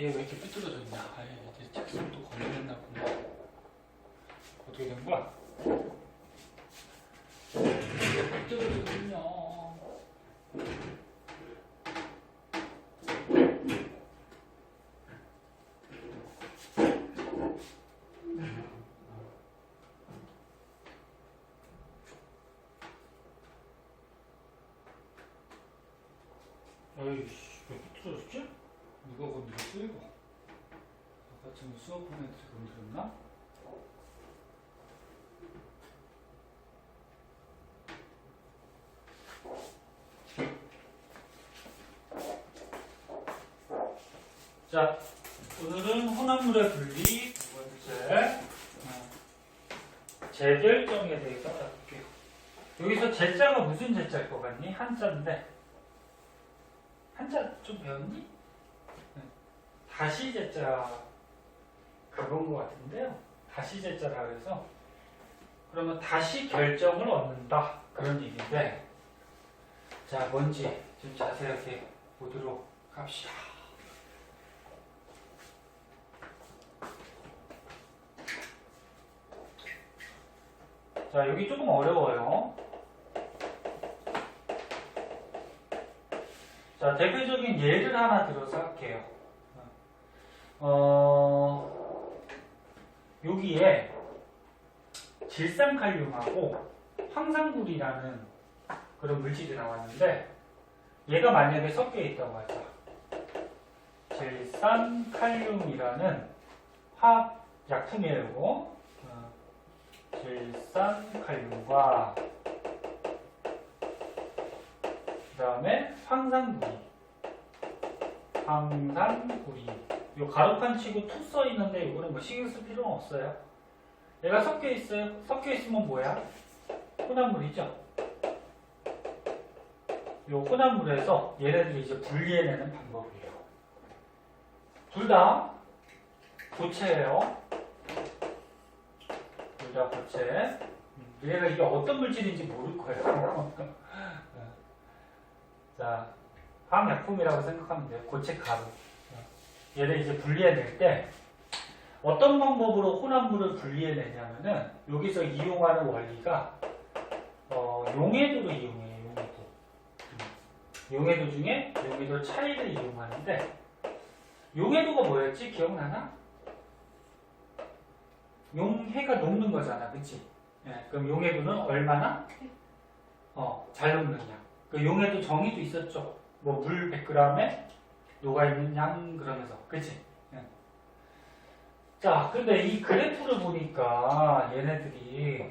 얘 왜 이렇게 삐뚤어져 있냐? 아, 이제 책상 또 건드렸나 보네. 어떻게 된 거야? 삐뚤어져 있냐? 에이씨, 왜 삐뚤어졌지? 누가 건드렸어, 이거? 아까 지금 수업한 애들이 건드렸나? 자, 오늘은 혼합물의 분리 두 번째 재결정에 대해서 알아볼게요. 여기서 제자가 무슨 제자일 것 같니? 한자인데 한자 좀 배웠니? 다시 제자 가본 것 같은데요. 다시 제자라 그래서 그러면 다시 결정을 얻는다 그런 얘기인데 자 뭔지 좀 자세하게 보도록 합시다. 자 여기 조금 어려워요. 자 대표적인 예를 하나 들어서 할게요. 여기에 질산칼륨하고 황산굴이라는 그런 물질이 나왔는데 얘가 만약에 섞여 있다고 하자. 질산칼륨이라는 화학 약품이에요. 질산칼륨과 그 다음에 황산구리 요 가로판 치고 투 써 있는데 이거는 뭐 신경 쓸 필요는 없어요. 얘가 섞여 있어요. 섞여 있으면 뭐야? 혼합물이죠. 요 혼합물에서 얘네들이 이제 분리해내는 방법이에요. 둘 다 고체예요. 둘 다 고체. 얘가 이게 어떤 물질인지 모를 거예요. 자, 화학약품이라고 생각하면 돼요. 고체 가루. 얘를 이제 분리해낼 때 어떤 방법으로 혼합물을 분리해내냐면은 여기서 이용하는 원리가 용해도를 이용해요. 용해도. 용해도 중에 용해도 차이를 이용하는데 용해도가 뭐였지? 기억나나? 용해가 녹는 거잖아. 그치? 예, 그럼 용해도는 얼마나? 잘 녹느냐. 그 용해도 정의도 있었죠. 뭐 물 100g에 녹아있는 양 그러면서. 그치? 예. 자, 근데 이 그래프를 보니까 얘네들이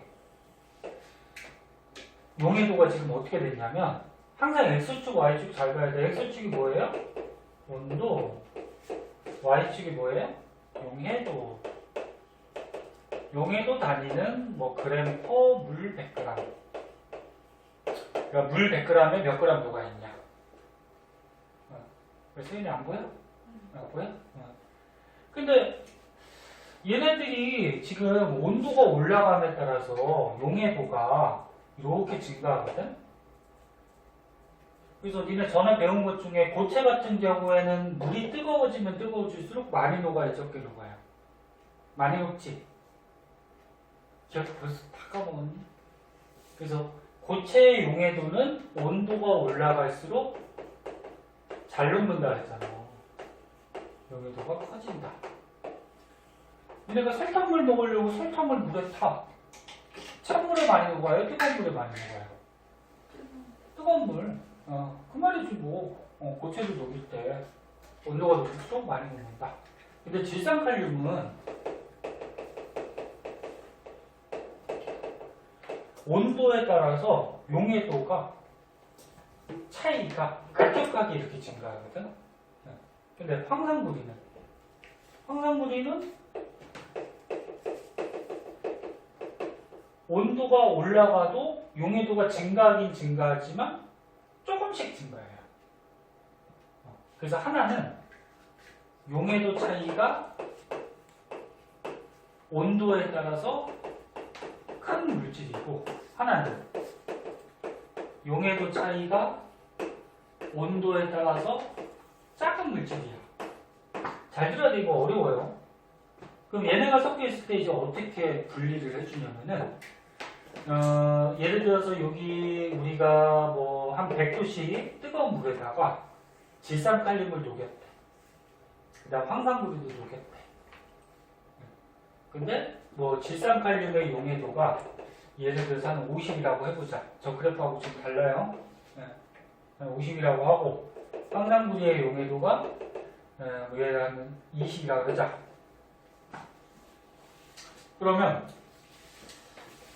용해도가 지금 어떻게 됐냐면 항상 X축, Y축 잘 봐야 돼. X축이 뭐예요? 온도. Y축이 뭐예요? 용해도. 용해도 단위는 뭐 그램 퍼 물 100g. 그러니까 물 100g에 몇 그램 녹아있냐. 세윤이 안 보여? 안 보여? 근데 얘네들이 지금 온도가 올라감에 따라서 용해도가 이렇게 증가하거든? 그래서 니네 전에 배운 것 중에 고체 같은 경우에는 물이 뜨거워지면 뜨거워질수록 많이 녹아야 적게 녹아요. 많이 녹지? 기억 벌써 다 까먹었니? 그래서 고체의 용해도는 온도가 올라갈수록 잘 녹는다 했잖아. 용해도가 커진다. 니네가 설탕물 먹으려고 설탕을 물에 타. 찬물에 많이 녹아요? 뜨거운 물에 많이 녹아요? 뜨거운 물. 그 말이지 뭐. 고체도 녹일 때 온도가 높을수록 많이 녹는다. 근데 질산칼륨은 온도에 따라서 용해도가 차이가 급격하게 이렇게 증가하거든. 근데 황산구리는 온도가 올라가도 용해도가 증가하긴 증가하지만 조금씩 증가해요. 그래서 하나는 용해도 차이가 온도에 따라서 큰 물질이고 하나는 용해도 차이가 온도에 따라서 작은 물질이야. 잘 들어야 돼. 이거 어려워요. 그럼 얘네가 섞여 있을 때 이제 어떻게 분리를 해주냐면은 예를 들어서 여기 우리가 뭐 한 100도씨 뜨거운 물에다가 질산칼륨을 녹였대. 그 다음 황산구리도 녹였대. 근데 뭐 질산칼륨의 용해도가 예를 들어서 한 50이라고 해보자. 저 그래프하고 좀 달라요. 50이라고 하고 황산구리의 용해도가 얘를 한 20이라고 하자. 그러면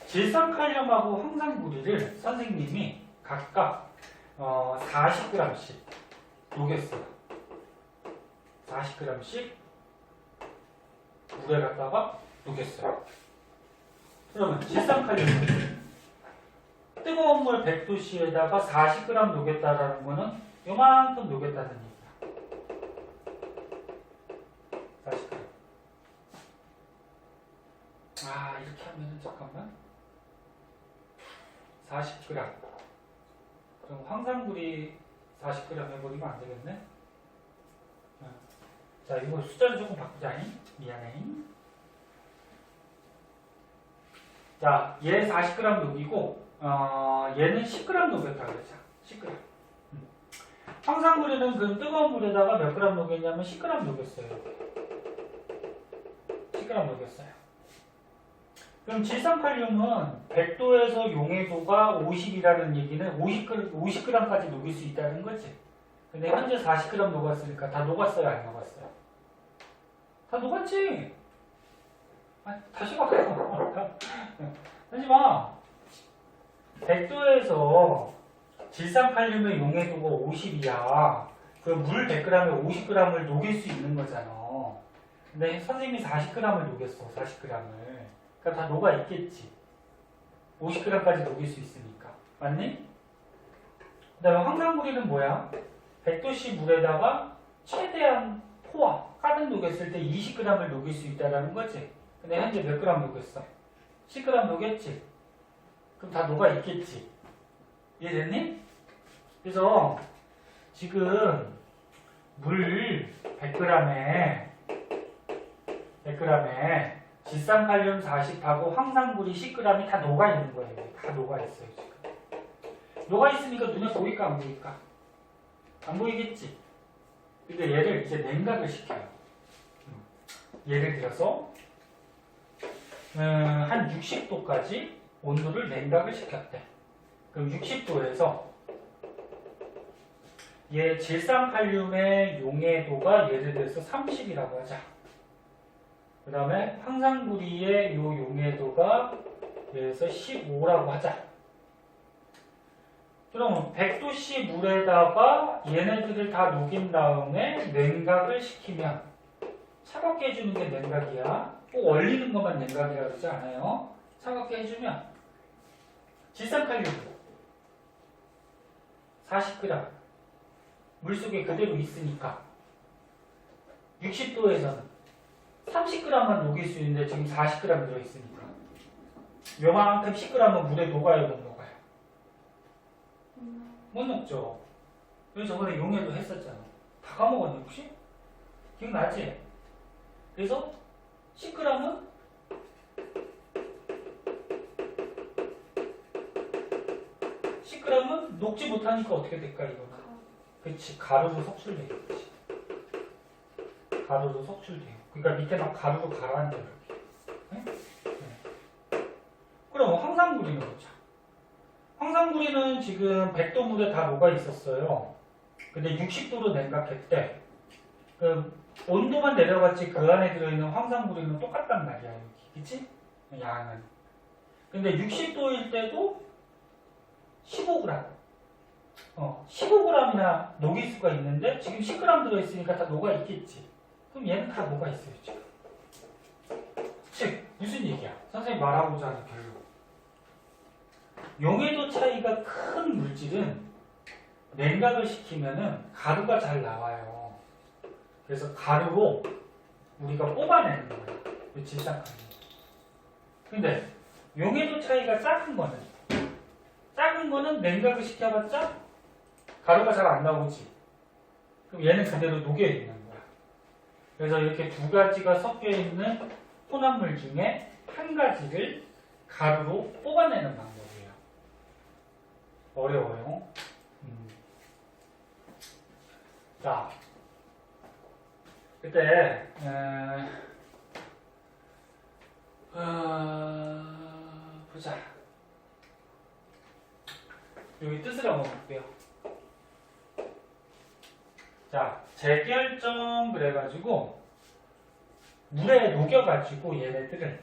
질산칼륨하고 황산구리를 선생님이 각각 40g씩 녹였어요. 40g씩 물에 갖다가 녹였어요. 그러면 질산칼륨을 뜨거운 물 100도씨에다가 40g 녹였다라는 거는 요만큼 녹였다는 얘기야. 40g. 이렇게 하면은 잠깐만. 40g. 그럼 황산구리 40g 해버리면 안 되겠네? 자, 이거 숫자를 조금 바꾸자잉. 미안해. 자, 얘 40g 녹이고, 얘는 10g 녹였다 그러자. 10g. 황산구리는 그 뜨거운 물에다가 몇 g 녹였냐면 10g 녹였어요. 10g 녹였어요. 그럼 질산칼륨은 100도에서 용해도가 50이라는 얘기는 50g까지 녹일 수 있다는 거지. 근데 현재 40g 녹았으니까 다 녹았어요, 안 녹았어요? 다 녹았지? 다시 봐. 하지 마. 100도에서 질산칼륨의 용해도가 50이야. 그 물 100g에 50g을 녹일 수 있는 거잖아. 근데 선생님이 40g을 녹였어, 40g을. 그러니까 다 녹아 있겠지. 50g까지 녹일 수 있으니까. 맞니? 그 다음에 황산구리는 뭐야? 100도씨 물에다가 최대한 포화, 가득 녹였을 때 20g을 녹일 수 있다는 거지. 근데 현재 몇 g 녹였어? 10g 녹였지? 그럼 다 녹아 있겠지. 이해됐니? 그래서 지금 물 100g에 질산칼륨 40하고 황산구리 10g이 다 녹아있는 거예요. 다 녹아있어요, 지금. 녹아있으니까 눈에 보일까, 안 보일까? 안 보이겠지? 근데 얘를 이제 냉각을 시켜요. 예를 들어서, 한 60도까지 온도를 냉각을 시켰대. 그럼 60도에서 얘 질산칼륨의 용해도가 예를 들어서 30이라고 하자. 그 다음에 황산구리의 요 용해도가 그래서 15라고 하자. 그럼 100도씨 물에다가 얘네들을 다 녹인 다음에 냉각을 시키면 차갑게 해주는 게 냉각이야. 꼭 얼리는 것만 냉각이라고 그러지 않아요. 차갑게 해주면 질산칼륨 40g 물속에 그대로 있으니까 60도에서는 30g만 녹일 수 있는데 지금 40g 들어있으니까 요만큼 10g은 물에 녹아요, 못 녹아요? 못 녹죠. 그래서 저번에 용해도 했었잖아. 다 까먹었니 혹시? 기억나지? 그래서 10g은 녹지 못하니까 어떻게 될까 이거는? 그치, 가루로 석출되겠지. 가루로 석출돼요. 그러니까 밑에 막 가루로 가라앉아 이렇게. 네? 네. 그럼 황산구리는 보자. 황산구리는 지금 100도 물에 다 녹아 있었어요. 근데 60도로 냉각했대. 그 온도만 내려갔지 그 안에 들어있는 황산구리는 똑같단 말이야, 여기. 그치? 양은. 근데 60도일 때도 15g. 15g이나 녹일 수가 있는데 지금 10g 들어있으니까 다 녹아 있겠지. 그럼 얘는 다 녹아 있어요, 지금. 즉, 무슨 얘기야? 선생님 말하고자 하는 결론. 용해도 차이가 큰 물질은 냉각을 시키면은 가루가 잘 나와요. 그래서 가루로 우리가 뽑아내는 거예요. 이 질산칼륨. 근데 용해도 차이가 작은 거는 냉각을 시켜봤자 가루가 잘 안 나오지. 그럼 얘는 그대로 녹여 있는 거야. 그래서 이렇게 두 가지가 섞여 있는 혼합물 중에 한 가지를 가루로 뽑아내는 방법이에요. 어려워요. 자, 그때 보자. 여기 뜻을 한번 볼게요. 자, 재결정 그래가지고 물에 녹여가지고 얘네들을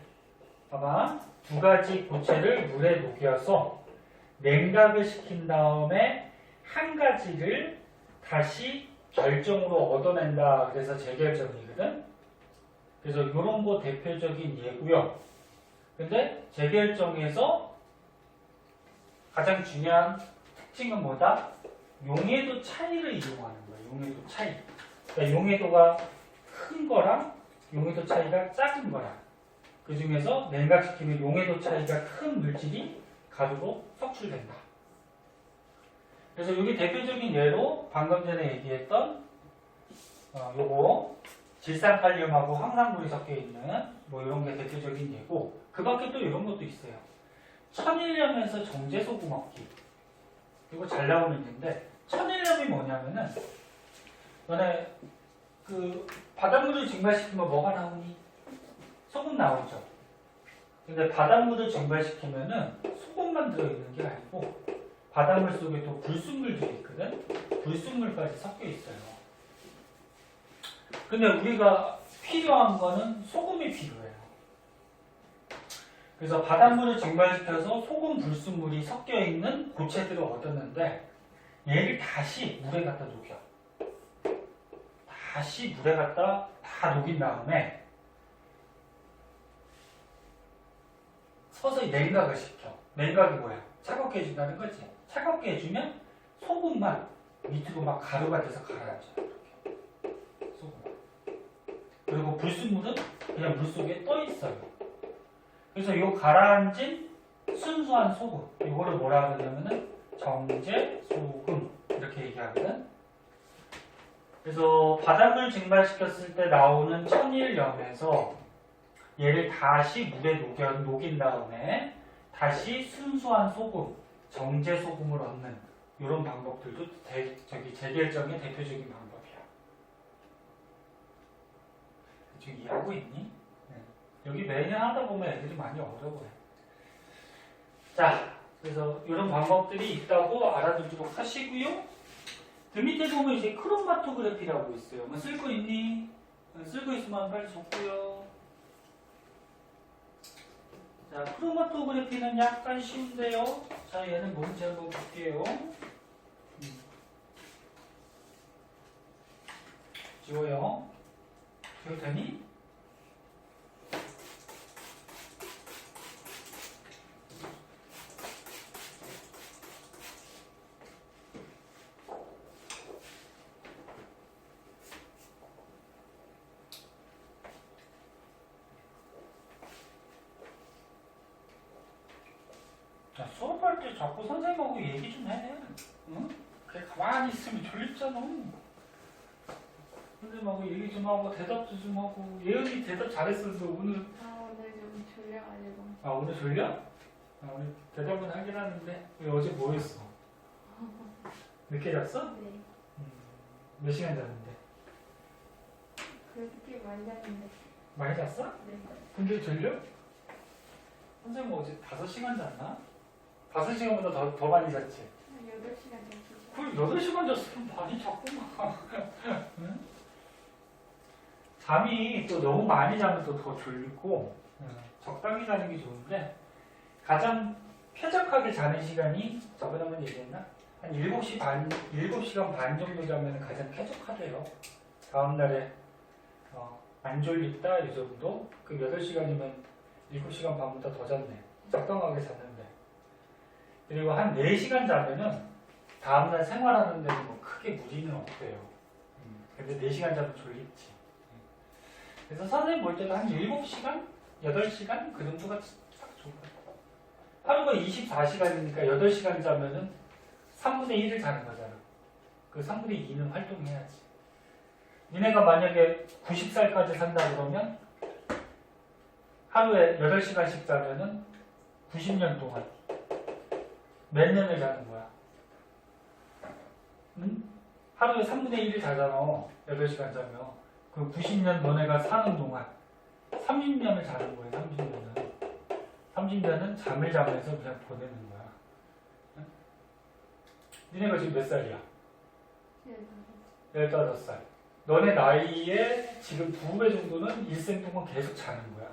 봐봐. 두 가지 고체를 물에 녹여서 냉각을 시킨 다음에 한 가지를 다시 결정으로 얻어낸다. 그래서 재결정이거든. 그래서 이런 거 대표적인 예고요. 근데 재결정에서 가장 중요한 특징은 뭐다? 용해도 차이를 이용하는 거야. 용해도 차이. 그러니까 용해도가 큰 거랑 용해도 차이가 작은 거야. 그 중에서 냉각시키면 용해도 차이가 큰 물질이 가루로 석출된다. 그래서 여기 대표적인 예로 방금 전에 얘기했던 요거 질산칼륨하고 황산물이 섞여 있는 뭐 이런 게 대표적인 예고, 그 밖에 또 이런 것도 있어요. 천일염에서 정제소금 얻기. 이거 잘 나오는 예인데, 천일염이 뭐냐면은 너네 그 바닷물을 증발시키면 뭐가 나오니? 소금 나오죠. 근데 바닷물을 증발시키면은 소금만 들어있는 게 아니고 바닷물 속에 또 불순물들이 있거든. 불순물까지 섞여 있어요. 근데 우리가 필요한 거는 소금이 필요해요. 그래서 바닷물을 증발시켜서 소금 불순물이 섞여 있는 고체들을 얻었는데 얘를 다시 물에 갖다 녹여. 다시 물에 갖다 다 녹인 다음에 서서히 냉각을 시켜. 냉각이 뭐야? 차갑게 해준다는 거지. 차갑게 해주면 소금만 밑으로 막 가루가 돼서 가라앉아. 이렇게. 소금. 그리고 불순물은 그냥 물 속에 떠 있어요. 그래서 이 가라앉은 순수한 소금, 이거를 뭐라 그러냐면은 정제 소금 이렇게 얘기하거든. 그래서 바닷물 증발시켰을 때 나오는 천일염에서 얘를 다시 물에 녹인 다음에 다시 순수한 소금, 정제 소금을 얻는 이런 방법들도 재결정의 대표적인 방법이야. 지금 이해하고 있니? 네. 여기 매년 하다 보면 애들이 많이 어려워해. 자, 그래서 이런 방법들이 있다고 알아두도록 하시고요. 그 밑에 보면 이제 크로마토그래피라고 있어요. 뭐 쓸 거 있니? 쓸 거 있으면 빨리 적고요. 자, 크로마토그래피는 약간 쉬운데요. 자, 얘는 뭔지 한번 볼게요. 지워요. 지워도 되니? 자, 수업할 때 자꾸 선생님하고 얘기 좀 해. 응? 그래, 가만히 있으면 졸립잖아. 선생님하고 얘기 좀 하고 대답도 좀 하고. 예은이 대답 잘했어서 오늘. 오늘 좀 졸려가지고. 오늘 졸려? 오늘 대답은 하긴 하는데 왜 어제 뭐 했어? 늦게 잤어? 네. 몇 시간 잤는데? 그렇게 많이 잤는데. 많이 잤어? 네. 근데 졸려? 선생님 어제 5시간 잤나? 5시간보다 더 많이 잤지? 한 8시간 잤어요. 그걸 8시간 잤으면 많이 잤구만. 응? 잠이 또 너무 많이 자면 또 더 졸리고, 적당히 자는 게 좋은데, 가장 쾌적하게 자는 시간이 저번에 한번 얘기했나? 한 7시간 반 정도 자면 가장 쾌적하대요. 다음날에 안 졸립다 이 정도? 그 8시간이면 7시간 반보다 더 잤네. 적당하게 잤는데. 그리고 한 4시간 자면은 다음날 생활하는 데는 뭐 크게 무리는 없대요. 근데 4시간 자면 졸립지. 그래서 선생님 볼 때도 한 7시간? 8시간? 그 정도가 딱 좋을 것 같아요. 하루가 24시간이니까 8시간 자면은 3분의 1을 자는 거잖아. 그 3분의 2는 활동해야지. 니네가 만약에 90살까지 산다 그러면 하루에 8시간씩 자면은 90년 동안 몇 년을 자는 거야? 응? 하루에 3분의 1을 자잖아. 8시간 자면. 그 90년 너네가 사는 동안 30년을 자는 거예요. 30년은. 30년은 잠을 자면서 그냥 보내는 거야. 응? 니네가 지금 몇 살이야? 15살. 너네 나이에 지금 2배 정도는 일생 동안 계속 자는 거야.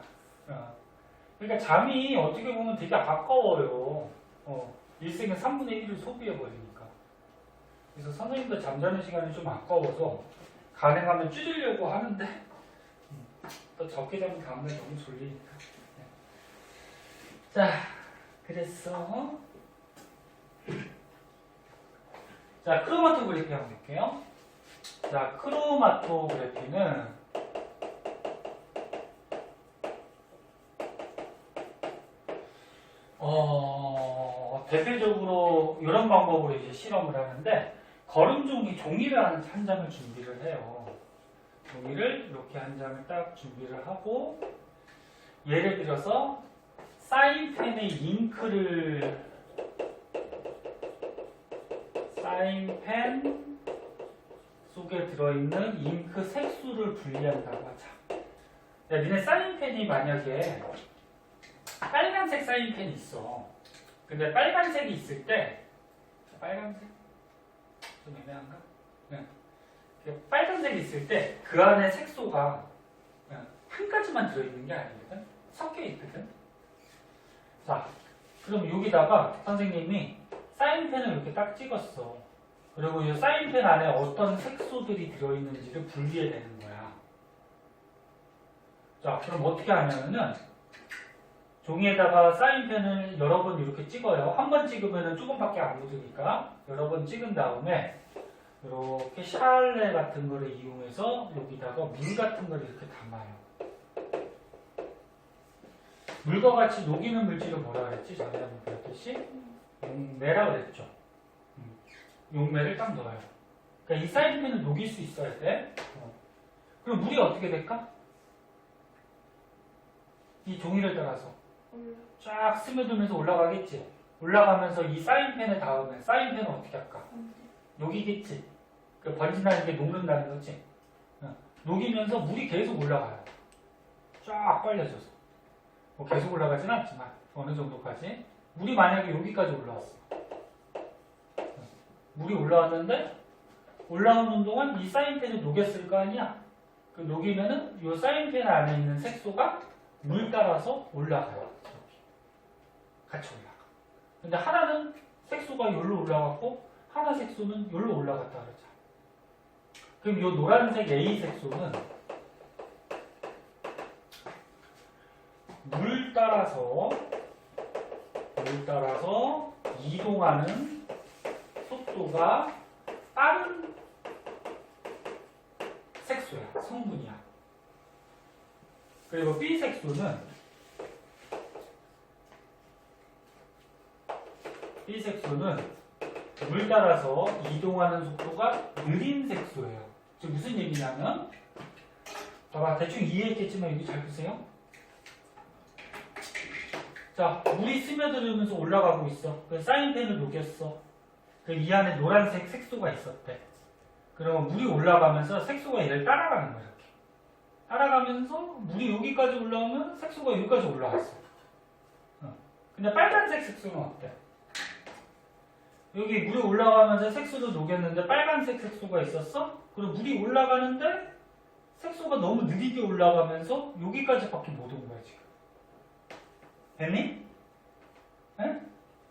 그러니까 잠이 어떻게 보면 되게 아까워요. 일생의 3분의 1을 소비해버리니까. 그래서 선생님도 잠자는 시간이 좀 아까워서 가능하면 줄이려고 하는데 또 적게 자면 다음날 너무 졸리니까. 자, 그래서 자, 크로마토그래피 한번 볼게요. 자, 크로마토그래피는 대표적으로 이런 방법으로 이제 실험을 하는데 종이를 한 장을 준비를 해요. 종이를 이렇게 한 장을 딱 준비를 하고 예를 들어서 사인펜 속에 들어있는 잉크 색수를 분리한다고 하자. 야, 니네 사인펜이 만약에 빨간색 사인펜이 있어. 근데 빨간색이 있을 때 빨간색? 좀 애매한가? 네. 빨간색이 있을 때 그 안에 색소가 한 가지만 들어있는 게 아니거든. 섞여 있거든. 자, 그럼 여기다가 선생님이 사인펜을 이렇게 딱 찍었어. 그리고 이 사인펜 안에 어떤 색소들이 들어있는지를 분리해내는 거야. 자, 그럼 어떻게 하냐면은 종이에다가 사인펜을 여러 번 이렇게 찍어요. 한 번 찍으면 조금밖에 안 묻으니까 여러 번 찍은 다음에 이렇게 샤알레 같은 거를 이용해서 여기다가 물 같은 거를 이렇게 담아요. 물과 같이 녹이는 물질을 뭐라 그랬지? 전에 한번 배웠듯이 용매라 그랬죠. 용매를 딱 넣어요. 그러니까 이 사인펜을 녹일 수 있어야 돼. 그럼 물이 어떻게 될까? 이 종이를 따라서 쫙 스며들면서 올라가겠지. 올라가면서 이 사인펜에 닿으면 사인펜은 어떻게 할까? 녹이겠지. 그 번진다는 게 녹는다는 거지. 녹이면서 물이 계속 올라가요. 쫙 빨려져서. 뭐 계속 올라가진 않지만 어느 정도까지. 물이 만약에 여기까지 올라왔어. 물이 올라왔는데 올라오는 동안 이 사인펜을 녹였을 거 아니야. 그 녹이면은 이 사인펜 안에 있는 색소가 물 따라서 올라가요. 같이 올라가. 근데 하나는 색소가 여기로 올라갔고 하나 색소는 여기로 올라갔다 그러자. 그럼 이 노란색 A 색소는 물 따라서 이동하는 속도가 빠른 색소야. 성분이야. 그리고 B 색소는 물 따라서 이동하는 속도가 느린 색소예요. 지금 무슨 얘기냐면 봐봐, 대충 이해했겠지만 여기 잘 보세요. 자, 물이 스며들으면서 올라가고 있어. 그 사인펜을 녹였어. 그 이 안에 노란색 색소가 있었대. 그러면 물이 올라가면서 색소가 얘를 따라가는 거야. 이렇게 따라가면서 물이 여기까지 올라오면 색소가 여기까지 올라갔어. 근데 빨간색 색소는 어때? 여기 물이 올라가면서 색소도 녹였는데 빨간색 색소가 있었어? 그리고 물이 올라가는데 색소가 너무 느리게 올라가면서 여기까지밖에 못 온 거야 지금. 됐니? 네?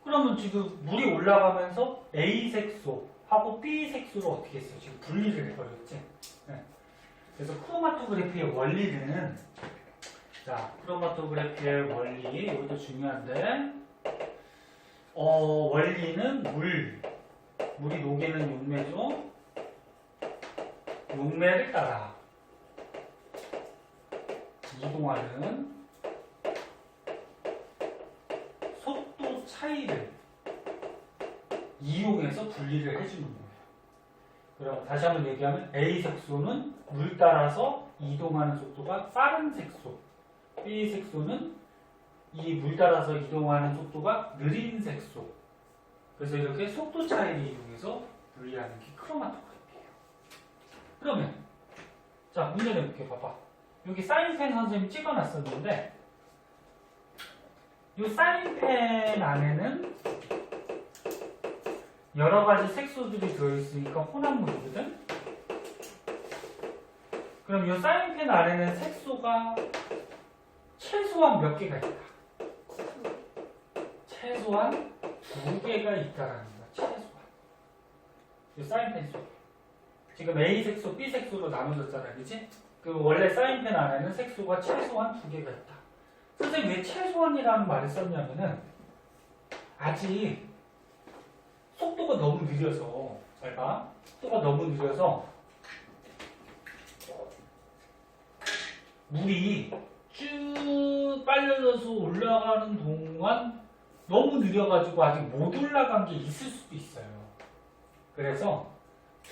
그러면 지금 물이 올라가면서 A 색소하고 B 색소를 어떻게 했어? 지금 분리를 해버렸지? 네. 그래서 크로마토그래피의 원리는 크로마토그래피의 원리 이것도 중요한데 원리는 물이 녹이는 용매죠. 용매를 따라 이동하는 속도 차이를 이용해서 분리를 해주는 거예요. 그럼 다시 한번 얘기하면 A 색소는 물 따라서 이동하는 속도가 빠른 색소, B 색소는 이 물 따라서 이동하는 속도가 느린 색소. 그래서 이렇게 속도 차이를 이용해서 분리하는 게 크로마토그래피예요. 그러면 자 문제 내볼게요. 봐봐. 여기 사인펜 선생님이 찍어놨었는데 이 사인펜 안에는 여러 가지 색소들이 들어있으니까 혼합물이거든. 그럼 이 사인펜 안에는 색소가 최소한 몇 개가 있다. 최소한 2개가 있다라는 거야. 최소한. 이 사인펜 속에. 지금 A 색소, B 색소로 나눠졌잖아, 그지? 그 원래 사인펜 안에는 색소가 최소한 2개가 있다. 선생님 왜 최소한이라는 말을 썼냐면은 아직 속도가 너무 느려서 잘 봐. 속도가 너무 느려서 물이 쭉 빨려져서 올라가는 동안 너무 느려가지고 아직 못 올라간 게 있을 수도 있어요. 그래서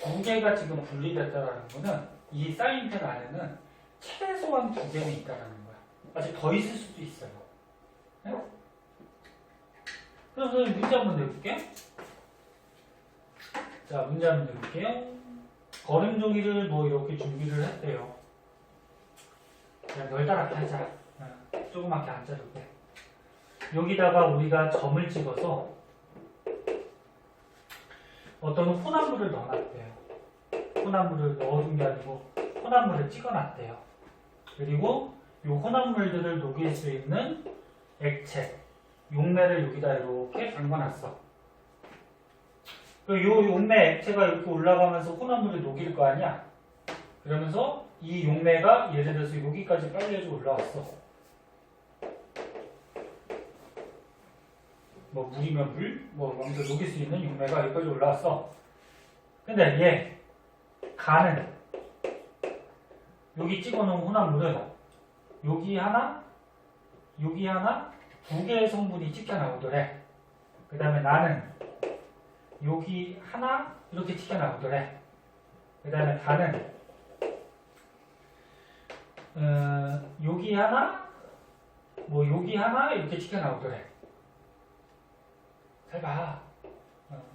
2개가 지금 분리됐다라는 거는 이 사인펜 안에는 최소한 2개는 있다라는 거야. 아직 더 있을 수도 있어요. 네? 그럼 선생님 문제 한번 내볼게. 자, 문제 한번 내볼게요. 걸음 종이를 뭐 이렇게 준비를 했대요. 그냥 널따랗게 하자. 조그맣게 안 자도 돼. 여기다가 우리가 점을 찍어서 어떤 혼합물을 넣어놨대요. 혼합물을 넣어둔 게 아니고 혼합물을 찍어놨대요. 그리고 이 혼합물들을 녹일 수 있는 액체, 용매를 여기다 이렇게 담궈놨어. 이 용매 액체가 이렇게 올라가면서 혼합물을 녹일 거 아니야? 그러면서 이 용매가 예를 들어서 여기까지 빨려져 올라왔어. 뭐 물이면 물, 뭐 먼저 녹일 수 있는 용매가 여기까지 올라왔어. 근데 얘 간은 여기 찍어놓은 혼합물은 여기 하나 2개의 성분이 찍혀 나오더래. 그 다음에 나는 여기 하나 이렇게 찍혀 나오더래. 그 다음에 간은 여기 하나 뭐 여기 하나 이렇게 찍혀 나오더래. 잘 봐.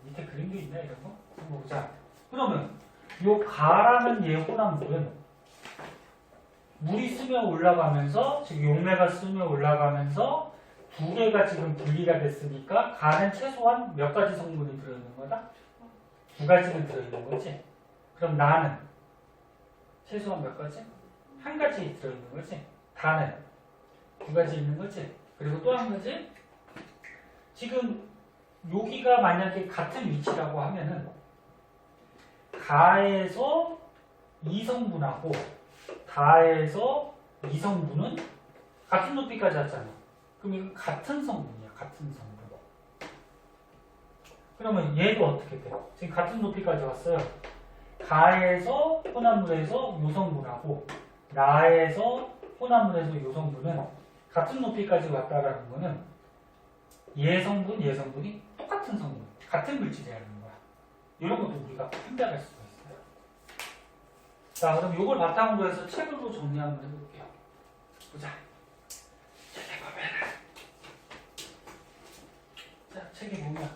밑에 그림도 있나 이런 거? 한번 보자. 그러면 요 가라는 얘 혼합물은 물이 스며 올라가면서 지금 용매가 스며 올라가면서 2개가 지금 분리가 됐으니까 가는 최소한 몇 가지 성분이 들어있는 거다? 2가지는 들어있는 거지. 그럼 나는 최소한 몇 가지? 1가지 들어있는 거지. 다는 2가지 있는 거지. 그리고 또 한 가지 지금 여기가 만약에 같은 위치라고 하면은 가에서 2성분하고 다에서 2성분은 같은 높이까지 왔잖아. 그럼 이거 같은 성분이야. 같은 성분. 그러면 얘도 어떻게 돼? 지금 같은 높이까지 왔어요. 가에서 혼합물에서 요 성분하고 나에서 혼합물에서 요 성분은 같은 높이까지 왔다라는 거는 얘 성분이 똑같은 성분, 같은 물질이라는 거야. 이런 것도 우리가 판별할 수가 있어요. 자, 그럼 이걸 바탕으로 해서 책으로 정리 한번 해볼게요. 보자. 책에 보면 자, 책에 보면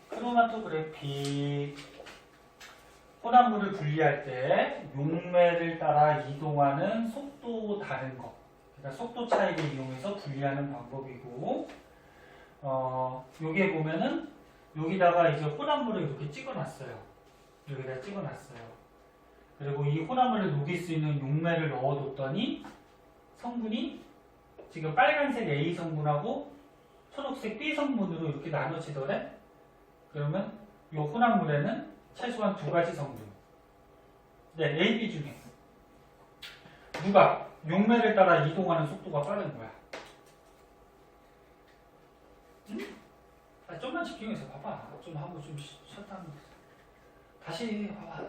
크로마토그래피 혼합물을 분리할 때 용매를 따라 이동하는 속도 다른 것, 그러니까 속도 차이를 이용해서 분리하는 방법이고, 여기에 보면은 여기다가 이제 혼합물을 이렇게 찍어놨어요. 여기다 찍어놨어요. 그리고 이 혼합물을 녹일 수 있는 용매를 넣어뒀더니 성분이 지금 빨간색 A 성분하고 초록색 B 성분으로 이렇게 나눠지더래. 그러면 이 혼합물에는 최소한 2가지 성분. 네, A, B 중에 누가 용매를 따라 이동하는 속도가 빠른 거야. 응? 아, 좀만 집중해서 봐봐. 좀 하고 좀 쉬었다 하면 돼. 다시 봐봐.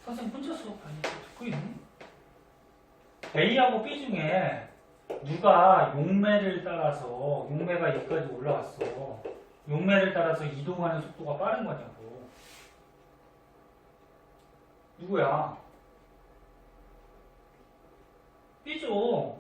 선생님 혼자 수업하니 듣고 있니? A하고 B 중에 누가 용매를 따라서 용매가 여기까지 올라왔어. 용매를 따라서 이동하는 속도가 빠른 거냐고. 누구야? B죠.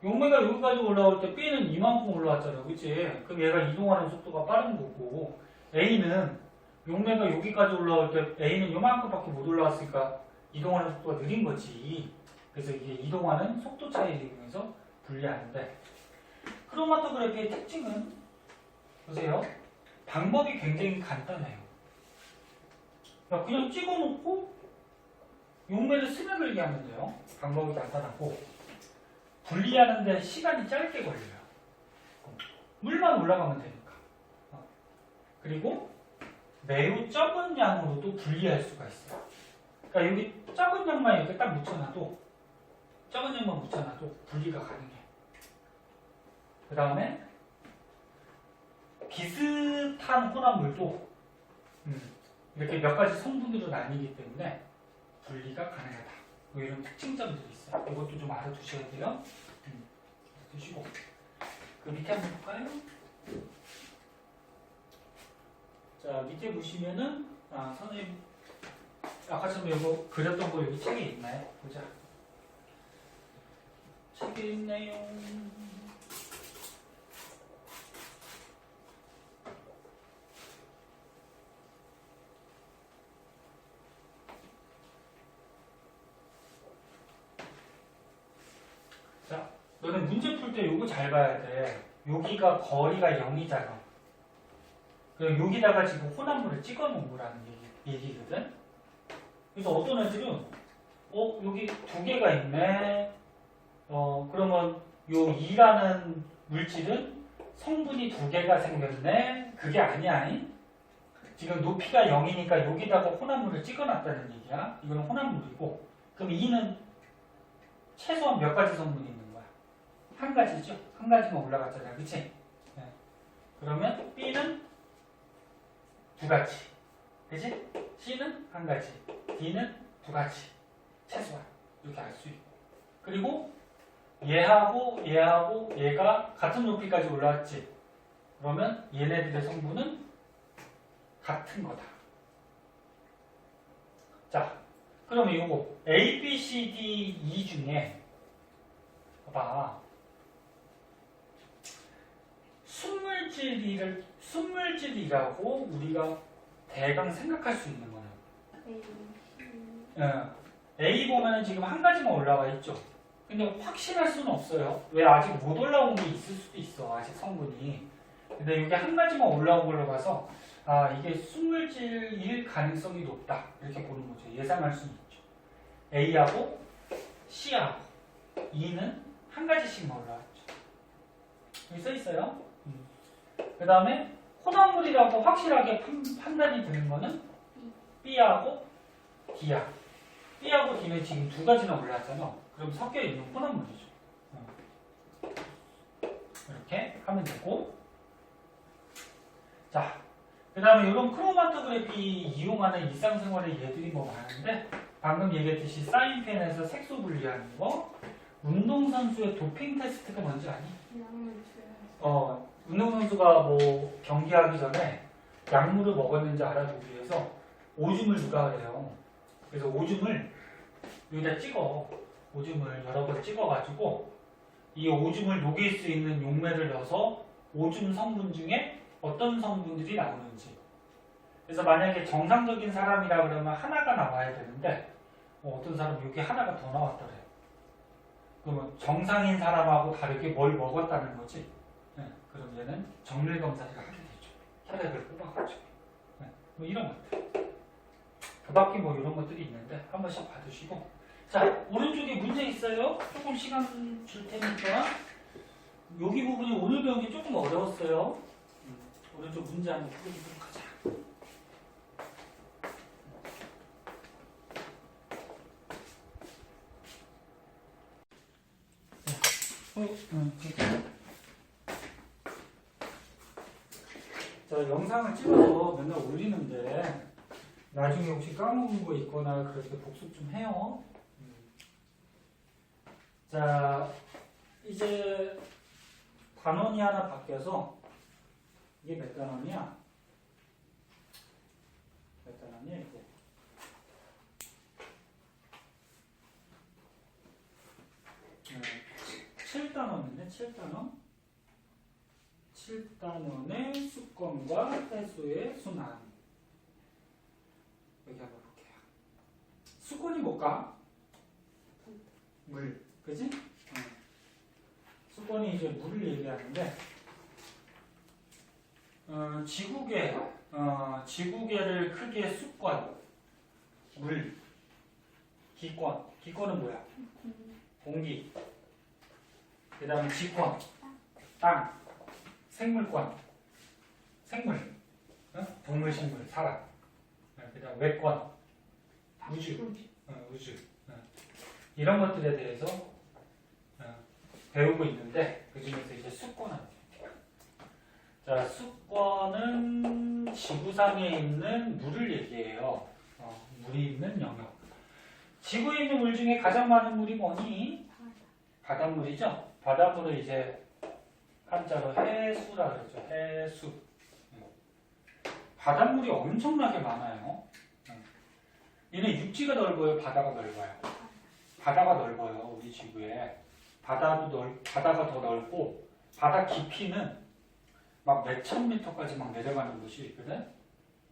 용매가 여기까지 올라올 때 B는 이만큼 올라왔잖아. 그치? 그럼 얘가 이동하는 속도가 빠른 거고 A는 용매가 여기까지 올라올 때 A는 요만큼밖에 못 올라왔으니까 이동하는 속도가 느린 거지. 그래서 이게 이동하는 속도 차이를 이용해서 분리하는데 크로마토그래피의 특징은 보세요. 방법이 굉장히 간단해요. 그냥 찍어놓고 용매를 스며 그리게 하면 돼요. 방법이 간단하고 분리하는데 시간이 짧게 걸려요. 물만 올라가면 되니까. 그리고 매우 적은 양으로도 분리할 수가 있어요. 그러니까 여기 적은 양만 이렇게 딱 묻혀놔도 적은 양만 묻혀놔도 분리가 가능해. 그 다음에 비슷한 혼합물도 이렇게 몇 가지 성분으로 나뉘기 때문에 분리가 가능하다. 뭐 이런 특징점들이 있어요. 이것도 좀 알아두셔야 돼요. 두시고 그 밑에 한번 볼까요? 자 밑에 보시면은 선생님 아까처럼 이거 그렸던 거 여기 책에 있나요? 보자. 책에 있네요. 자, 너는 문제 풀 때 요거 잘 봐야 돼. 여기가 거리가 0이잖아. 그럼 여기다가 지금 혼합물을 찍어 놓은 거라는 얘기거든. 그래서 어떤 애들은 여기 두 개가 있네. 그러면 요 2라는 물질은 성분이 두 개가 생겼네. 그게 아니야. 지금 높이가 0이니까 여기다가 혼합물을 찍어 놨다는 얘기야. 이거는 혼합물이고. 그럼 2는 최소한 몇 가지 성분이 있는 거야? 한 가지죠. 한 가지만 올라갔잖아. 그치? 네. 그러면 B는 두 가지. 그치? C는 한 가지. D는 두 가지. 최소한. 이렇게 알 수 있고. 그리고 얘하고 얘가 같은 높이까지 올라왔지. 그러면 얘네들의 성분은 같은 거다. 자, 그러면 이거 A, B, C, D, E 중에 봐봐. 순물질이라고 우리가 대강 생각할 수 있는 거는 A 보면은 지금 한 가지만 올라와 있죠. 근데 확실할 수는 없어요. 왜 아직 못 올라온 게 있을 수도 있어. 아직 성분이. 근데 이게 한 가지만 올라온 걸로 봐서 이게 순물질일 가능성이 높다. 이렇게 보는 거죠. 예상할 수는 있죠. A하고 C하고 E는 한 가지씩만 올라왔죠. 여기 써 있어요. 그 다음에 혼합물이라고 확실하게 판단이 되는 거는 B하고 D야. B하고 D는 지금 두 가지나 올라왔잖아. 그럼 섞여 있는 혼합물이죠. 이렇게 하면 되고. 자, 그 다음에 이런 크로마토그래피 이용하는 일상생활의 예들이 뭐 많은데 방금 얘기했듯이 사인펜에서 색소 분리하는 거, 운동선수의 도핑 테스트가 뭔지 아니? 운동선수가 뭐 경기하기 전에 약물을 먹었는지 알아보기 위해서 오줌을 누가 해요. 그래서 오줌을 여기다 찍어. 오줌을 여러 번 찍어가지고 이 오줌을 녹일 수 있는 용매를 넣어서 오줌 성분 중에 어떤 성분들이 나오는지. 그래서 만약에 정상적인 사람이라 그러면 하나가 나와야 되는데 어떤 사람 여기 하나가 더 나왔더래. 그러면 정상인 사람하고 다르게 뭘 먹었다는 거지. 네, 그럼 얘는 정밀 검사를 하게 되죠. 혈액을 뽑아가지고. 네, 뭐 이런 것들. 그 밖에 뭐 이런 것들이 있는데 한 번씩 봐두시고. 자, 오른쪽에 문제 있어요. 조금 시간 줄 테니까. 여기 부분이 오늘 배운 게 조금 어려웠어요. 오른쪽 문제 한번 풀어보도록 하자. 자, 영상을 찍어서 맨날 올리는데 나중에 혹시 까먹은 거 있거나 그럴 때 복습 좀 해요. 자, 이제 단원이 하나 바뀌어서 이게 몇 단원이야? 몇 단원이야 이게? 7단원이네. 7단원의 수권과 해수의 순환. 여기 한번 볼게요. 수권이 뭘까? 물. 그지? 수권이 이제 물을 얘기하는데, 지구계를 크게 수권, 물, 기권. 기권은 뭐야? 공기. 그 다음에 지권, 땅, 생물권, 생물, 동물, 식물, 사람. 그 다음 외권, 우주, 우주. 이런 것들에 대해서 배우고 있는데, 그 중에서 이제 수권은, 자, 수권은 지구상에 있는 물을 얘기해요. 물이 있는 영역. 지구에 있는 물 중에 가장 많은 물이 뭐니? 바닷물이죠. 바닷물을 이제 한자로 해수라 그러죠. 해수. 바닷물이 엄청나게 많아요. 얘는 육지가 넓어요, 바다가 넓어요? 바다가 넓어요, 우리 지구에. 바다가 더 넓고, 바다 깊이는 막 몇천 미터까지 막 내려가는 곳이 있거든?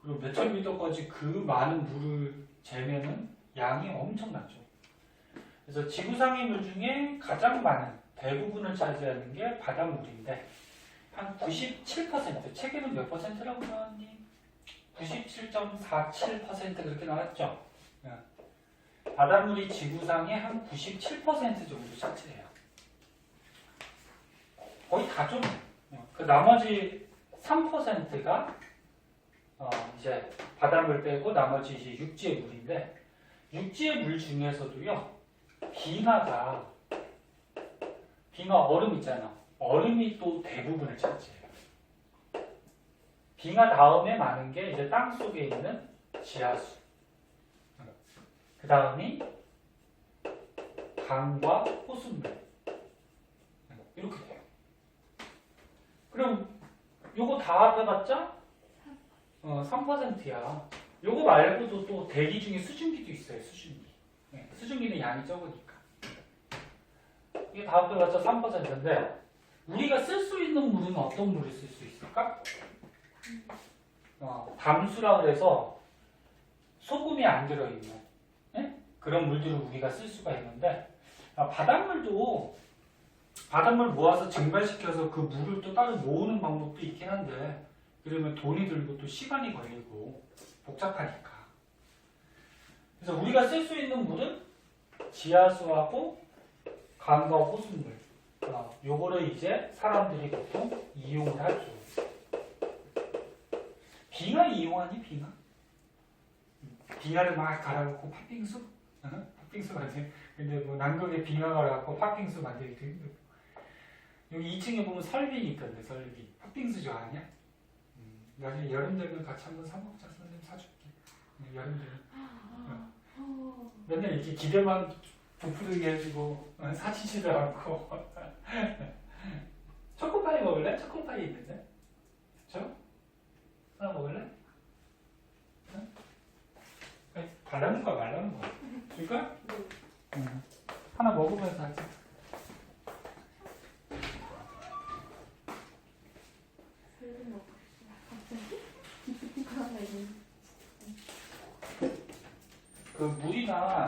그리고 몇천 미터까지 그 많은 물을 재면은 양이 엄청나죠. 그래서 지구상의 물 중에 가장 많은 대부분을 차지하는 게 바닷물인데, 한 97%, 책에는 몇 퍼센트라고 나왔니? 97.47% 그렇게 나왔죠. 바닷물이 지구상의 한 97% 정도 차지해요. 거의 다 좀. 그 나머지 3%가 이제 바닷물 빼고 나머지 이제 육지의 물인데, 육지의 물 중에서도요, 빙하 얼음 있잖아. 얼음이 또 대부분을 차지해요. 빙하 다음에 많은 게 이제 땅 속에 있는 지하수. 그 다음이 강과 호수물. 이렇게 돼요. 그럼 요거 다 합해봤자 3%야. 요거 말고도 또 대기 중에 수증기도 있어요. 수증기. 수증기는 양이 적으니까. 이게 다 합해봤자 3%인데, 우리가 쓸 수 있는 물은 어떤 물을 쓸 수 있을까? 담수라 그래서 소금이 안 들어있는 그런 물들을 우리가 쓸 수가 있는데, 바닷물 모아서 증발시켜서 그 물을 또 따로 모으는 방법도 있긴 한데, 그러면 돈이 들고 또 시간이 걸리고 복잡하니까. 그래서 우리가 쓸 수 있는 물은 지하수하고 강과 호수물. 요거를 이제 사람들이 보통 이용을 하죠. 빙하 이용하니, 빙하? 빙하를 막 갈아놓고 팥빙수? 팥빙수 만들. 근데 뭐 남극에 빙하 갈아갖고 팥빙수 만들기 힘들고. 여기 2층에 보면 설빙이 있던데, 설빙. 팥빙수 좋아하냐? 나중에 여름 되면 같이 한번 사 먹자. 선생님 사줄게. 여름 되면. 맨날 이렇게 기대만 부풀게 해주고 사치지도 않고. 초코파이 먹을래? 초코파이 있는데. 저? 하나 먹을래? 응? 달라는 거야, 말라는 거야? 줄까? 응. 하나 먹으면서 하자. 그 물이나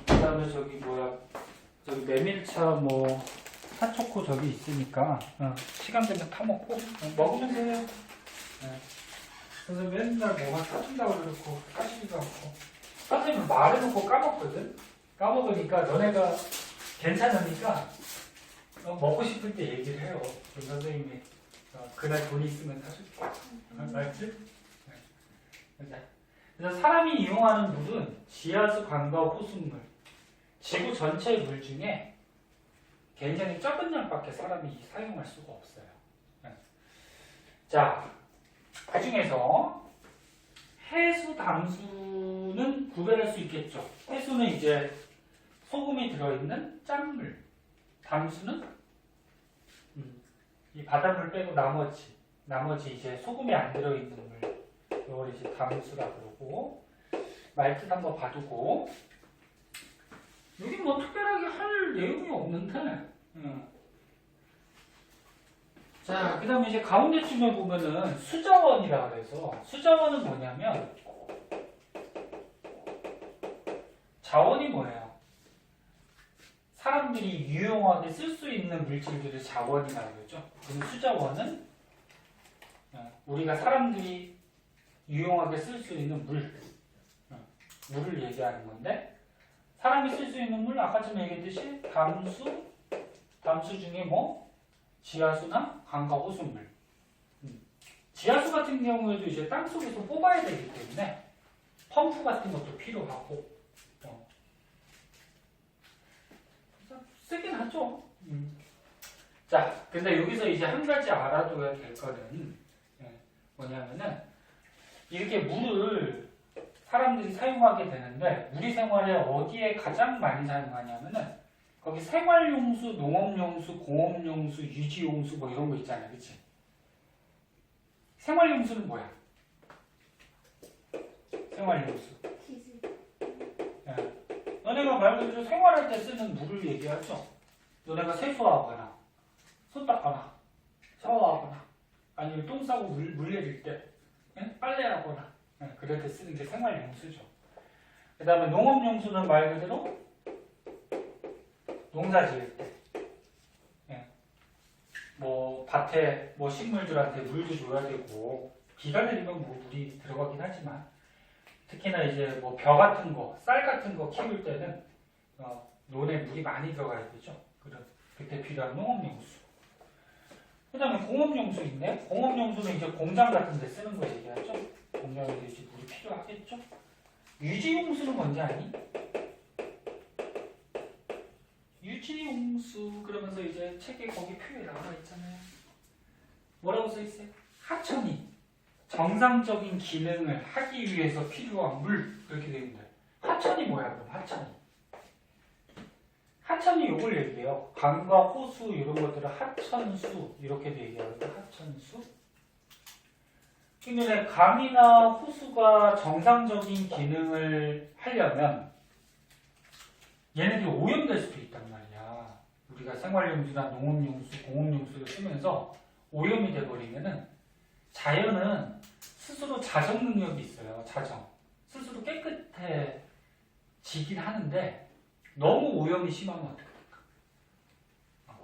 그다음에 저기 메밀차 뭐 핫초코 저기 있으니까 시간 되면 타 먹고 먹으면 돼요. 그래서 맨날 뭐가 사준다고 그러고 사주지도 않고, 선생님은 말해놓고 까먹거든. 까먹으니까 너네가 괜찮으니까 먹고 싶을 때 얘기를 해요. 그럼 선생님이 그날 돈이 있으면 사줄게. 알지? 그래서 사람이 이용하는 물은 지하수, 강과 호수물, 지구 전체의 물 중에 굉장히 적은 양밖에 사람이 사용할 수가 없어요. 자, 그 중에서 해수, 담수는 구별할 수 있겠죠. 해수는 이제 소금이 들어있는 짠물, 담수는 이 바닷물 빼고 나머지 이제 소금이 안 들어있는 물, 이걸 이제 담수라 그러고, 말뜻 한번 봐두고, 여기 뭐 특별하게 할 내용이 없는데. 자, 그 다음에 이제 가운데쯤에 보면은 수자원이라 그래서 수자원은 뭐냐면 자원이 뭐예요? 사람들이 유용하게 쓸 수 있는 물질들을 자원이라고 그러죠. 그럼 수자원은 우리가 사람들이 유용하게 쓸 수 있는 물을 얘기하는 건데 사람이 쓸 수 있는 물 아까 전에 얘기했듯이 담수 중에 뭐 지하수나 강가 호수물. 지하수 같은 경우에도 이제 땅 속에서 뽑아야 되기 때문에 펌프 같은 것도 필요하고 쓰긴 하죠. 자, 근데 여기서 이제 한 가지 알아둬야 될 거는 뭐냐면은 이렇게 물을 사람들이 사용하게 되는데 우리 생활에 어디에 가장 많이 사용하냐면은 거기 생활용수, 농업용수, 공업용수, 유지용수 뭐 이런 거 있잖아요. 그치? 생활용수는 뭐야? 생활용수. 치즈. 너네가 말 그대로 생활할 때 쓰는 물을 얘기하죠. 너네가 세수하거나 손 닦거나 샤워하거나 아니면 똥 싸고 물 내릴 때 빨래하거나 그럴 때 쓰는 게 생활용수죠. 그 다음에 농업용수는 말 그대로 농사 지을 때 뭐 밭에 뭐 식물들한테 물도 줘야 되고 비가 내리면 뭐 물이 들어가긴 하지만 특히나 이제 뭐 벼 같은 거, 쌀 같은 거 키울 때는 논에 물이 많이 들어가야 되죠. 그때 필요한 농업용수. 그 다음에 공업용수 있네. 공업용수는 이제 공장 같은 데 쓰는 거 얘기하죠. 공장에서 이제 물이 필요하겠죠. 유지용수는 뭔지 아니? 유지용수 그러면서 이제 책에 거기 표에 나와 있잖아요. 뭐라고 써 있어요? 하천이 정상적인 기능을 하기 위해서 필요한 물 그렇게 되어 있는데 하천이 뭐야 그럼 하천이 요걸 얘기해요. 강과 호수 이런 것들을 하천수 이렇게 얘기하거든요. 하천수. 근데 강이나 호수가 정상적인 기능을 하려면 얘네들이 오염될 수도 있단 말이야. 우리가 생활용수나 농업용수, 공업용수를 쓰면서 오염이 돼버리면은 자연은 스스로 자정 능력이 있어요. 자정. 스스로 깨끗해지긴 하는데 너무 오염이 심하면 어떡합니까?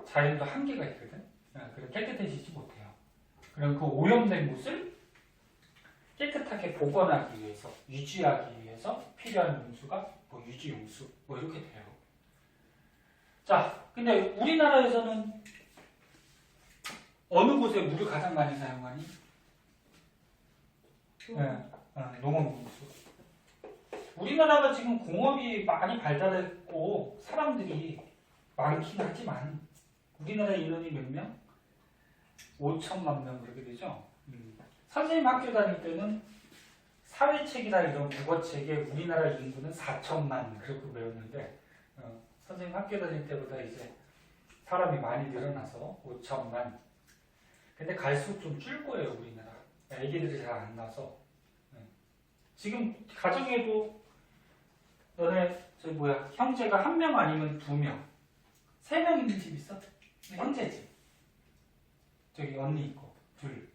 자연도 한계가 있거든. 그래 깨끗해지지 못해요. 그럼 그 오염된 곳을 깨끗하게 복원하기 위해서, 유지하기 위해서 필요한 용수가 뭐 유지용수 뭐 이렇게 돼요. 자, 근데 우리나라에서는 어느 곳에 물을 가장 많이 사용하니? 농업용수. 우리나라가 지금 공업이 많이 발달했고 사람들이 많긴 하지만 우리나라 인원이 몇 명? 5천만 명 그렇게 되죠. 선생님 학교 다닐 때는 사회책이나 이런 국어책에 우리나라 인구는 4천만 그렇게 배웠는데 선생님 학교 다닐 때보다 이제 사람이 많이 늘어나서 5천만. 근데 갈수록 좀 줄 거예요 우리나라. 애기들이 잘 안 나서. 지금 가정에도 너네 형제가 한 명 아니면 2명, 3명 있는 집 있어? 형제지. 저기 언니 있고 둘.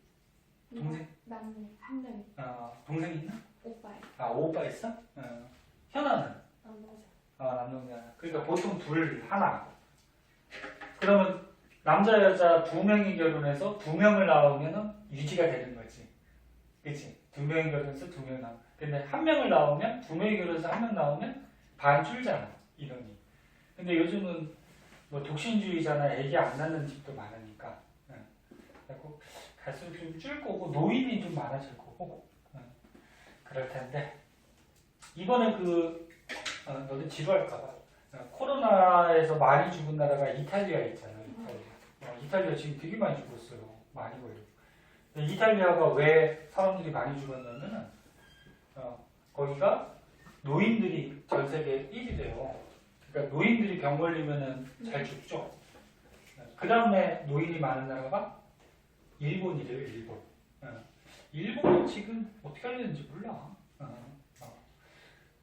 동생? 남매 한 명. 동생 있나? 오빠요. 오빠 있어? 현아는? 남동생. 남동생. 그러니까 보통 둘, 하나. 그러면 남자, 여자 2명이 결혼해서 2명을 낳으면 유지가 되는 거지. 그치? 2명이 결혼해서 2명 낳으면. 근데 1명을 낳으면 2명이 결혼해서 1명 낳으면 반 줄잖아, 인원이. 근데 요즘은 뭐 독신주의잖아. 애기 안 낳는 집도 많으니까. 그리고 갈수록 좀 줄 거고 노인이 좀 많아질 거고 그럴 텐데 이번에 너도 지루할까봐 코로나에서 많이 죽은 나라가 이탈리아 있잖아요. 이탈리아 지금 되게 많이 죽었어요. 많이 걸리고. 이탈리아가 왜 사람들이 많이 죽었냐면은 거기가 노인들이 전 세계 1위래요. 그러니까 노인들이 병 걸리면은 잘 죽죠. 그 다음에 노인이 많은 나라가 일본이래요. 일본은 지금 어떻게 하려는지 몰라.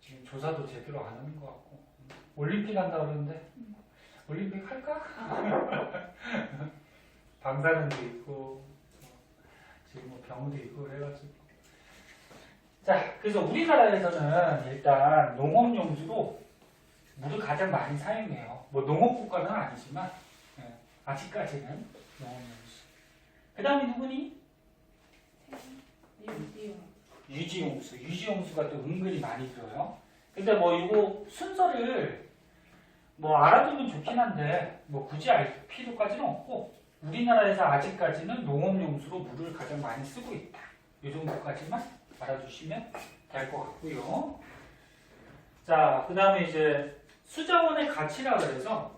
지금 조사도 제대로 안 하는 것 같고 올림픽 한다 그러는데 올림픽 할까? 방사능도 있고 지금 뭐 병도 있고 그래가지고 자 그래서 우리나라에서는 일단 농업용수로 물을 가장 많이 사용해요. 뭐 농업국가는 아니지만 아직까지는 농업용수. 그 다음에 누구니? 유지용수. 유지용수가 또 은근히 많이 들어요. 근데 뭐 이거 순서를 뭐 알아두면 좋긴 한데 뭐 굳이 알 필요까지는 없고 우리나라에서 아직까지는 농업용수로 물을 가장 많이 쓰고 있다. 이 정도까지만 알아두시면 될 것 같고요. 자, 그 다음에 이제 수자원의 가치라 그래서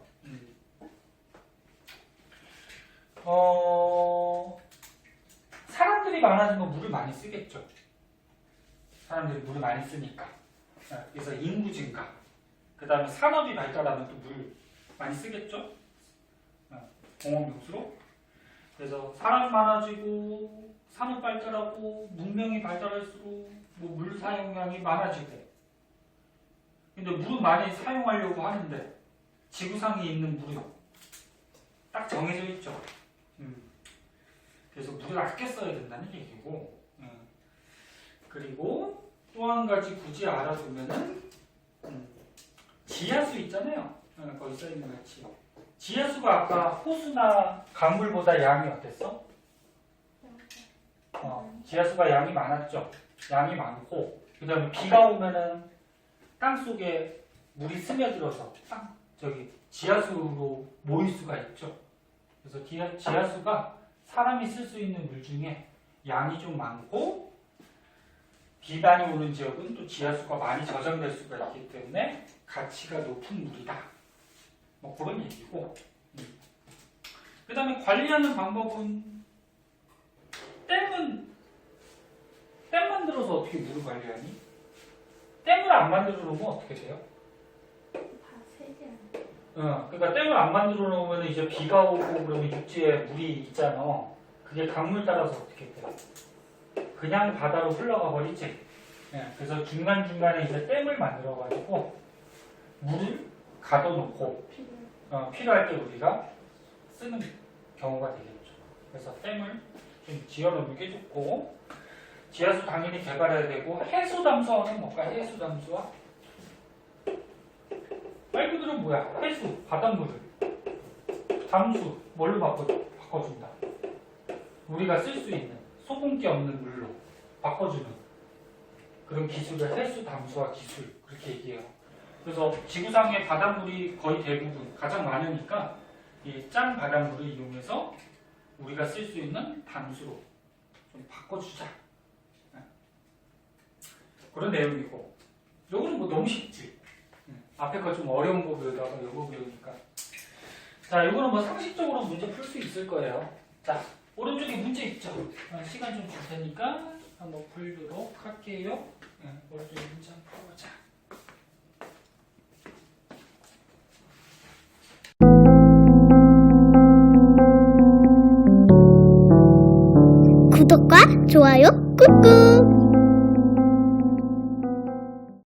사람들이 많아지면 물을 많이 쓰겠죠. 사람들이 물을 많이 쓰니까. 그래서 인구 증가. 그 다음에 산업이 발달하면 또 물 많이 쓰겠죠. 공업용수로. 그래서 사람 많아지고 산업 발달하고 문명이 발달할수록 뭐 물 사용량이 많아지고. 근데 물을 많이 사용하려고 하는데 지구상에 있는 물은 딱 정해져 있죠. 그래서 물을 아껴 써야 된다는 얘기고. 그리고 또 한 가지 굳이 알아두면은 지하수 있잖아요. 거기 써있는 같이. 지하수가 아까 호수나 강물보다 양이 어땠어? 지하수가 양이 많았죠. 양이 많고 그 다음에 비가 오면은 땅속에 물이 스며들어서 지하수로 모일 수가 있죠. 그래서 지하수가 사람이 쓸 수 있는 물 중에 양이 좀 많고 비 많이 오는 지역은 또 지하수가 많이 저장될 수가 있기 때문에 가치가 높은 물이다. 뭐 그런 얘기고. 그 다음에 관리하는 방법은 댐 만들어서 어떻게 물을 관리하니? 댐을 안 만들어 놓으면 어떻게 돼요? 다 세지 않아요. 그러니까 댐을 안 만들어 놓으면 이제 비가 오고 그러면 육지에 물이 있잖아. 그게 강물 따라서 어떻게 돼? 그냥 바다로 흘러가 버리지. 그래서 중간중간에 이제 댐을 만들어 가지고 물을 가둬놓고 필요할 때 우리가 쓰는 경우가 되겠죠. 그래서 댐을 좀 지어놓는 게 좋고 지하수 당연히 개발해야 되고 해수 담수화는 뭘까? 해수 담수화? 말 그대로 뭐야? 해수, 바닷물을 담수, 뭘로 바꿔준다? 우리가 쓸 수 있는 소금기 없는 물로 바꿔주는 그런 기술을 해수 담수화 기술 그렇게 얘기해요. 그래서 지구상의 바닷물이 거의 대부분 가장 많으니까 이 짠 바닷물을 이용해서 우리가 쓸 수 있는 담수로 좀 바꿔주자. 그런 내용이고 요거는 뭐 너무 쉽지. 앞에 거 좀 어려운 거 배우다가 요거 배우니까 자 요거는 뭐 상식적으로 문제 풀 수 있을 거예요. 자 오른쪽에 문제 있죠. 시간 좀 줄 테니까 한번 풀도록 할게요. 오른쪽에 문제 한번 풀어보자. 구독과 좋아요 꾹꾹.